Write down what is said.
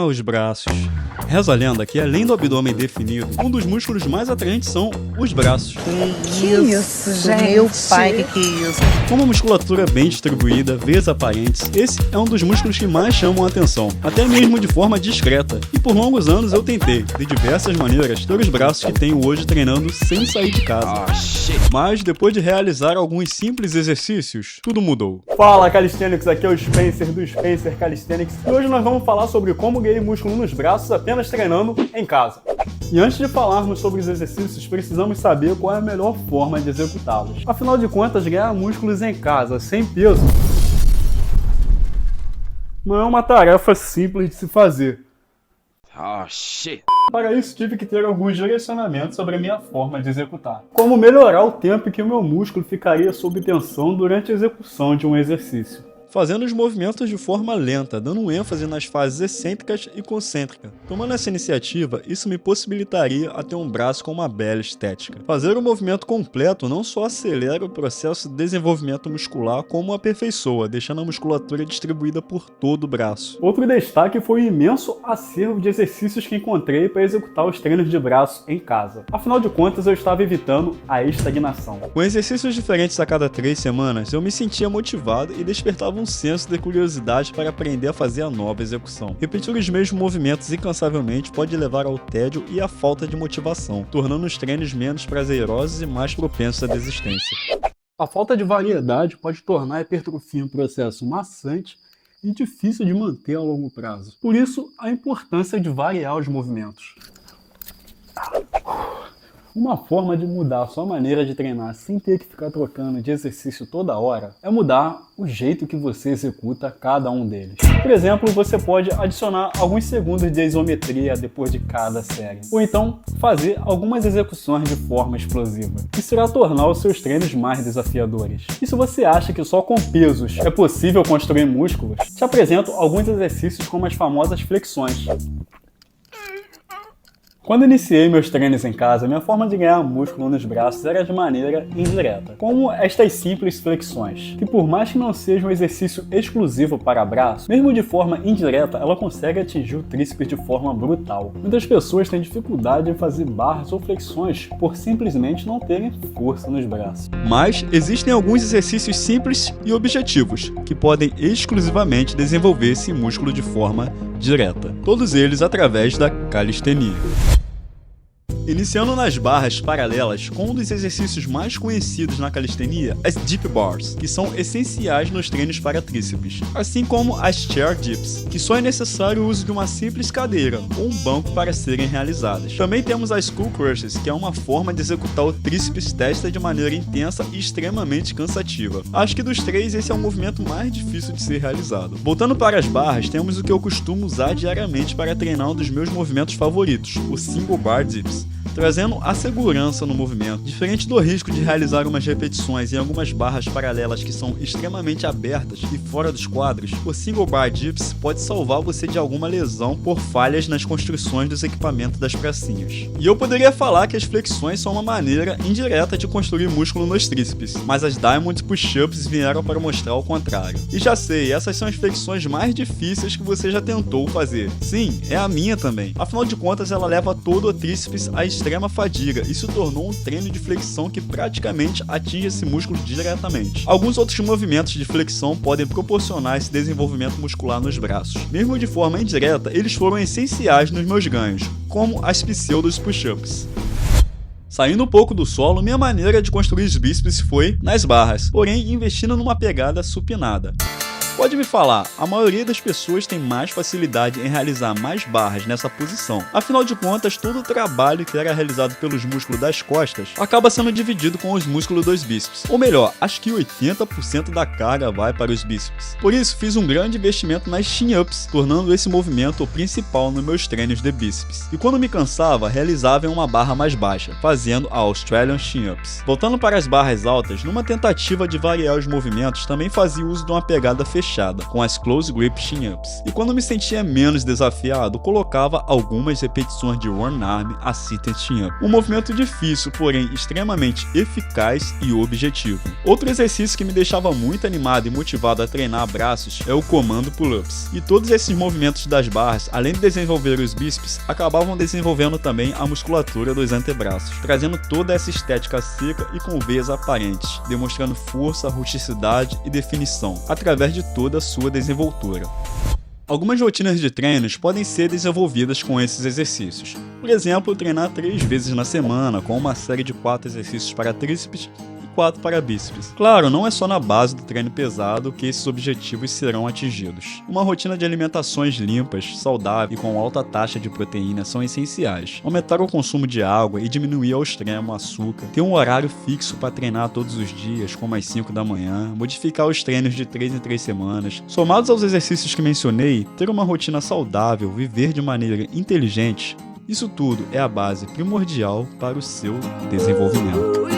os braços. Reza a lenda que, além do abdômen definido, um dos músculos mais atraentes são os braços. Que isso, gente? Meu pai, que é isso? Com uma musculatura bem distribuída, veias aparentes, esse é um dos músculos que mais chamam a atenção, até mesmo de forma discreta. E por longos anos eu tentei, de diversas maneiras, ter os braços que tenho hoje treinando sem sair de casa. Mas depois de realizar alguns simples exercícios, tudo mudou. Fala Calisthenics, aqui é o Spencer do Spencer Calisthenics e hoje nós vamos falar sobre como ganhar músculo nos braços apenas treinando em casa. E antes de falarmos sobre os exercícios, precisamos saber qual é a melhor forma de executá-los. Afinal de contas, ganhar músculos em casa, sem peso, não é uma tarefa simples de se fazer. Para isso, tive que ter alguns direcionamentos sobre a minha forma de executar. Como melhorar o tempo que o meu músculo ficaria sob tensão durante a execução de um exercício. Fazendo os movimentos de forma lenta, dando um ênfase nas fases excêntricas e concêntricas. Tomando essa iniciativa, isso me possibilitaria a ter um braço com uma bela estética. Fazer o movimento completo não só acelera o processo de desenvolvimento muscular, como aperfeiçoa, deixando a musculatura distribuída por todo o braço. Outro destaque foi o imenso acervo de exercícios que encontrei para executar os treinos de braço em casa. Afinal de contas, eu estava evitando a estagnação. Com exercícios diferentes a cada 3 semanas, eu me sentia motivado e despertava um senso de curiosidade para aprender a fazer a nova execução. Repetir os mesmos movimentos incansavelmente pode levar ao tédio e à falta de motivação, tornando os treinos menos prazerosos e mais propensos à desistência. A falta de variedade pode tornar a hipertrofia um processo maçante e difícil de manter a longo prazo. Por isso, a importância de variar os movimentos. Uma forma de mudar a sua maneira de treinar sem ter que ficar trocando de exercício toda hora é mudar o jeito que você executa cada um deles. Por exemplo, você pode adicionar alguns segundos de isometria depois de cada série, ou então fazer algumas execuções de forma explosiva. Isso irá tornar os seus treinos mais desafiadores. E se você acha que só com pesos é possível construir músculos, te apresento alguns exercícios como as famosas flexões. Quando iniciei meus treinos em casa, minha forma de ganhar músculo nos braços era de maneira indireta, como estas simples flexões, que por mais que não seja um exercício exclusivo para braço, mesmo de forma indireta, ela consegue atingir o tríceps de forma brutal. Muitas pessoas têm dificuldade em fazer barras ou flexões por simplesmente não terem força nos braços. Mas existem alguns exercícios simples e objetivos, que podem exclusivamente desenvolver esse músculo de forma direta, todos eles através da calistenia. Iniciando nas barras paralelas, com um dos exercícios mais conhecidos na calistenia, as Deep Bars, que são essenciais nos treinos para tríceps, assim como as Chair Dips, que só é necessário o uso de uma simples cadeira ou um banco para serem realizadas. Também temos as Skull Crushes, que é uma forma de executar o tríceps testa de maneira intensa e extremamente cansativa. Acho que dos três, esse é o movimento mais difícil de ser realizado. Voltando para as barras, temos o que eu costumo usar diariamente para treinar um dos meus movimentos favoritos, o Single Bar Dips, trazendo a segurança no movimento. Diferente do risco de realizar umas repetições em algumas barras paralelas que são extremamente abertas e fora dos quadros, o Single Bar Dips pode salvar você de alguma lesão por falhas nas construções dos equipamentos das pracinhas. E eu poderia falar que as flexões são uma maneira indireta de construir músculo nos tríceps, mas as Diamond Push-Ups vieram para mostrar o contrário. E já sei, essas são as flexões mais difíceis que você já tentou fazer. Sim, é a minha também. Afinal de contas, ela leva todo o tríceps a extrema fadiga e se tornou um treino de flexão que praticamente atinge esse músculo diretamente. Alguns outros movimentos de flexão podem proporcionar esse desenvolvimento muscular nos braços. Mesmo de forma indireta, eles foram essenciais nos meus ganhos, como as pseudos push-ups. Saindo um pouco do solo, minha maneira de construir os bíceps foi nas barras, porém investindo numa pegada supinada. Pode me falar, a maioria das pessoas tem mais facilidade em realizar mais barras nessa posição. Afinal de contas, todo o trabalho que era realizado pelos músculos das costas acaba sendo dividido com os músculos dos bíceps. Ou melhor, acho que 80% da carga vai para os bíceps. Por isso, fiz um grande investimento nas chin-ups, tornando esse movimento o principal nos meus treinos de bíceps. E quando me cansava, realizava em uma barra mais baixa, fazendo a Australian Chin-Ups. Voltando para as barras altas, numa tentativa de variar os movimentos, também fazia uso de uma pegada fechada fechada, com as close grip chin-ups. E quando me sentia menos desafiado, colocava algumas repetições de one arm assisted chin-up. Um movimento difícil, porém extremamente eficaz e objetivo. Outro exercício que me deixava muito animado e motivado a treinar braços é o comando pull-ups. E todos esses movimentos das barras, além de desenvolver os bíceps, acabavam desenvolvendo também a musculatura dos antebraços, trazendo toda essa estética seca e com veias aparentes, demonstrando força, rusticidade e definição, através de toda a sua desenvoltura. Algumas rotinas de treinos podem ser desenvolvidas com esses exercícios. Por exemplo, treinar 3 vezes na semana, com uma série de 4 exercícios para tríceps e 4 para bíceps. Claro, não é só na base do treino pesado que esses objetivos serão atingidos. Uma rotina de alimentações limpas, saudáveis e com alta taxa de proteína são essenciais. Aumentar o consumo de água e diminuir ao extremo o açúcar. Ter um horário fixo para treinar todos os dias, como às 5 da manhã. Modificar os treinos de 3 em 3 semanas. Somados aos exercícios que mencionei, ter uma rotina saudável, viver de maneira inteligente, isso tudo é a base primordial para o seu desenvolvimento.